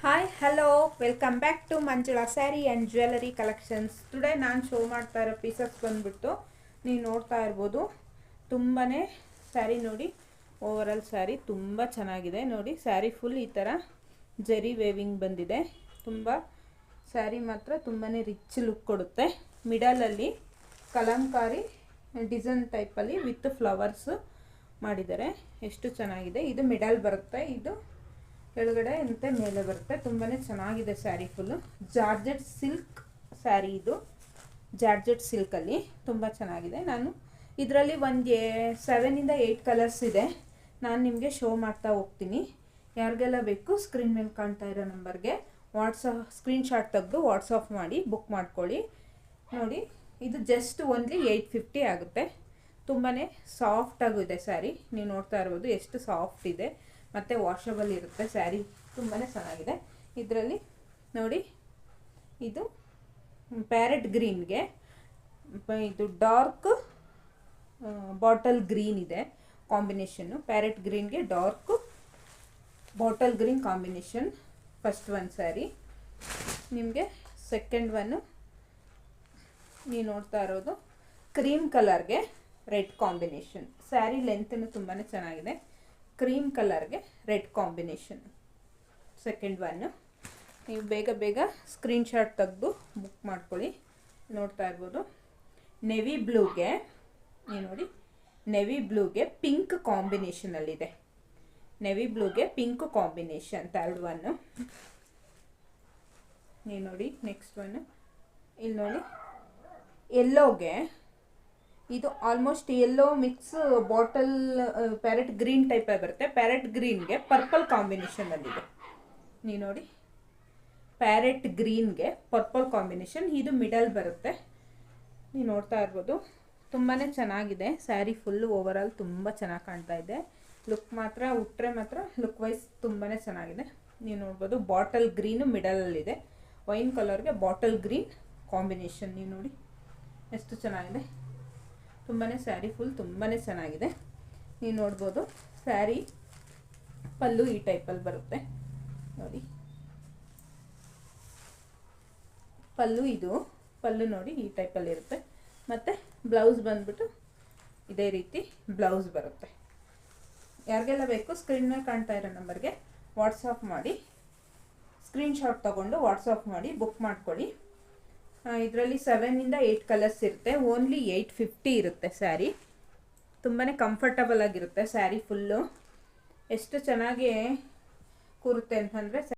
Hi hello welcome back to Manjula saree and jewellery collections. Today ನಾನು show ಮಾಡ್ತಾ ಇರೋ pieces ಬಂದುಬಿಟ್ಟು ನೀವು ನೋಡ್ತಾ ಇರ್ಬೋದು. ತುಂಬಾ ಸ್ಯಾರಿ ನೋಡಿ, ಓವರಾಲ್ ಸ್ಯಾರಿ ತುಂಬ ಚೆನ್ನಾಗಿದೆ ನೋಡಿ. ಸ್ಯಾರಿ ಫುಲ್ ಈ ಥರ ಜರಿ ವೇವಿಂಗ್ ಬಂದಿದೆ. ತುಂಬ ಸ್ಯಾರಿ ಮಾತ್ರ ತುಂಬಾ ರಿಚ್ ಲುಕ್ ಕೊಡುತ್ತೆ. ಮಿಡಲಲ್ಲಿ ಕಲಂಕಾರಿ ಡಿಸೈನ್ ಟೈಪಲ್ಲಿ ವಿತ್ ಫ್ಲವರ್ಸು ಮಾಡಿದ್ದಾರೆ. ಎಷ್ಟು ಚೆನ್ನಾಗಿದೆ. ಇದು ಮಿಡಲ್ ಬರುತ್ತೆ, ಇದು ಕೆಳಗಡೆ ಅಂತೆ ಮೇಲೆ ಬರುತ್ತೆ. ತುಂಬಾ ಚೆನ್ನಾಗಿದೆ sari full. Georgette silk sari ಇದು. ಜಾರ್ಜೆಟ್ ಸಿಲ್ಕಲ್ಲಿ ತುಂಬ ಚೆನ್ನಾಗಿದೆ. ನಾನು ಇದರಲ್ಲಿ ಒಂದು 7 to 8 ಕಲರ್ಸ್ ಇದೆ. ನಾನು ನಿಮಗೆ ಶೋ ಮಾಡ್ತಾ ಹೋಗ್ತೀನಿ. ಯಾರಿಗೆಲ್ಲ ಬೇಕು ಸ್ಕ್ರೀನ್ ಮೇಲೆ ಕಾಣ್ತಾ ಇರೋ ನಂಬರ್ಗೆ ಸ್ಕ್ರೀನ್ಶಾಟ್ ತೆಗೆದು ವಾಟ್ಸಪ್ ಮಾಡಿ ಬುಕ್ ಮಾಡ್ಕೊಳ್ಳಿ. ನೋಡಿ, ಇದು ಜಸ್ಟ್ ಓನ್ಲಿ 850 ಆಗುತ್ತೆ. ತುಂಬಾ ಸಾಫ್ಟಾಗೂ ಇದೆ ಸ್ಯಾರಿ. ನೀವು ನೋಡ್ತಾ ಇರ್ಬೋದು ಎಷ್ಟು ಸಾಫ್ಟ್ ಇದೆ ಮತ್ತು ವಾಷಬಲ್ ಇರುತ್ತೆ ಸ್ಯಾರಿ. ತುಂಬಾ ಚೆನ್ನಾಗಿದೆ. ಇದರಲ್ಲಿ ನೋಡಿ, ಇದು ಪ್ಯಾರೆಟ್ ಗ್ರೀನ್ಗೆ ಇದು ಡಾರ್ಕ್ ಬಾಟಲ್ ಗ್ರೀನ್ ಇದೆ ಕಾಂಬಿನೇಷನ್ನು. ಪ್ಯಾರೆಟ್ ಗ್ರೀನ್ಗೆ dark bottle green combination first one sari. ನಿಮಗೆ ಸೆಕೆಂಡ್ ಒನ್ನು ನೀವು ನೋಡ್ತಾ ಇರೋದು ಕ್ರೀಮ್ ಕಲರ್ಗೆ ರೆಡ್ ಕಾಂಬಿನೇಷನ್. ಸ್ಯಾರಿ ಲೆಂತನ್ನು ತುಂಬಾ ಚೆನ್ನಾಗಿದೆ. ಕ್ರೀಮ್ ಕಲರ್ಗೆ ರೆಡ್ ಕಾಂಬಿನೇಷನ್ ಸೆಕೆಂಡ್ ಒನ್ನು. ನೀವು ಬೇಗ ಬೇಗ ಸ್ಕ್ರೀನ್ಶಾಟ್ ತೆಗೆದು ಬುಕ್ ಮಾಡ್ಕೊಳ್ಳಿ. ನೋಡ್ತಾ ಇರ್ಬೋದು ನೆವಿ ಬ್ಲೂಗೆ, ನೀವು ನೋಡಿ ನೆವಿ ಬ್ಲೂಗೆ ಪಿಂಕ್ ಕಾಂಬಿನೇಷನಲ್ಲಿದೆ. ನೆವಿ ಬ್ಲೂಗೆ ಪಿಂಕ್ ಕಾಂಬಿನೇಷನ್ ಥರ್ಡ್ ಒನ್ನು. ನೀವು ನೋಡಿ ನೆಕ್ಸ್ಟ್ ಒನ್ನು ಇಲ್ಲಿ ನೋಡಿ ಎಲ್ಲೋಗೆ, ಇದು almost yellow mix bottle parrot green type ಬರುತ್ತೆ. ಪ್ಯಾರೆಟ್ ಗ್ರೀನ್ಗೆ ಪರ್ಪಲ್ ಕಾಂಬಿನೇಷನಲ್ಲಿದೆ. ನೀವು ನೋಡಿ ಪ್ಯಾರೆಟ್ ಗ್ರೀನ್ಗೆ ಪರ್ಪಲ್ ಕಾಂಬಿನೇಷನ್. ಇದು ಮಿಡಲ್ ಬರುತ್ತೆ. ನೀವು ನೋಡ್ತಾ ಇರ್ಬೋದು ತುಂಬಾ ಚೆನ್ನಾಗಿದೆ ಸ್ಯಾರಿ ಫುಲ್ಲು. ಓವರಾಲ್ ತುಂಬ ಚೆನ್ನಾಗಿ ಕಾಣ್ತಾ ಇದೆ. ಲುಕ್ ಮಾತ್ರ ಉಟ್ಟರೆ ಮಾತ್ರ ಲುಕ್ ವೈಸ್ ತುಂಬಾ ಚೆನ್ನಾಗಿದೆ. ನೀವು ನೋಡ್ಬೋದು ಬಾಟಲ್ ಗ್ರೀನು ಮಿಡಲಲ್ಲಿದೆ. ವೈನ್ ಕಲರ್ಗೆ ಬಾಟಲ್ ಗ್ರೀನ್ ಕಾಂಬಿನೇಷನ್. ನೀವು ನೋಡಿ ಎಷ್ಟು ಚೆನ್ನಾಗಿದೆ. ತುಂಬಾ ಸ್ಯಾರಿ ಫುಲ್ ತುಂಬಾ ಚೆನ್ನಾಗಿದೆ. ನೀವು ನೋಡ್ಬೋದು ಸ್ಯಾರಿ ಪಲ್ಲು ಈ ಟೈಪಲ್ಲಿ ಬರುತ್ತೆ ನೋಡಿ. ಪಲ್ಲು ಇದು ಪಲ್ಲು ನೋಡಿ ಈ ಟೈಪಲ್ಲಿ ಇರುತ್ತೆ. ಮತ್ತು ಬ್ಲೌಸ್ ಬಂದ್ಬಿಟ್ಟು ಇದೇ ರೀತಿ ಬ್ಲೌಸ್ ಬರುತ್ತೆ. ಯಾರಿಗೆಲ್ಲ ಬೇಕು ಸ್ಕ್ರೀನ್ ಮೇಲೆ ಕಾಣ್ತಾ ಇರೋ ನಂಬರ್ಗೆ ವಾಟ್ಸಪ್ ಮಾಡಿ ಸ್ಕ್ರೀನ್ಶಾಟ್ ತೊಗೊಂಡು ವಾಟ್ಸಪ್ ಮಾಡಿ ಬುಕ್ ಮಾಡ್ಕೊಳ್ಳಿ. ಇದರಲ್ಲಿ 7 to 8 ಕಲರ್ಸ್ ಇರುತ್ತೆ. ಓನ್ಲಿ 850 ಇರುತ್ತೆ ಸ್ಯಾರಿ. ತುಂಬಾ ಕಂಫರ್ಟಬಲ್ ಆಗಿರುತ್ತೆ ಸ್ಯಾರಿ ಫುಲ್ಲು. ಎಷ್ಟು ಚೆನ್ನಾಗಿ ಕೂರುತ್ತೆ ಅಂತಂದರೆ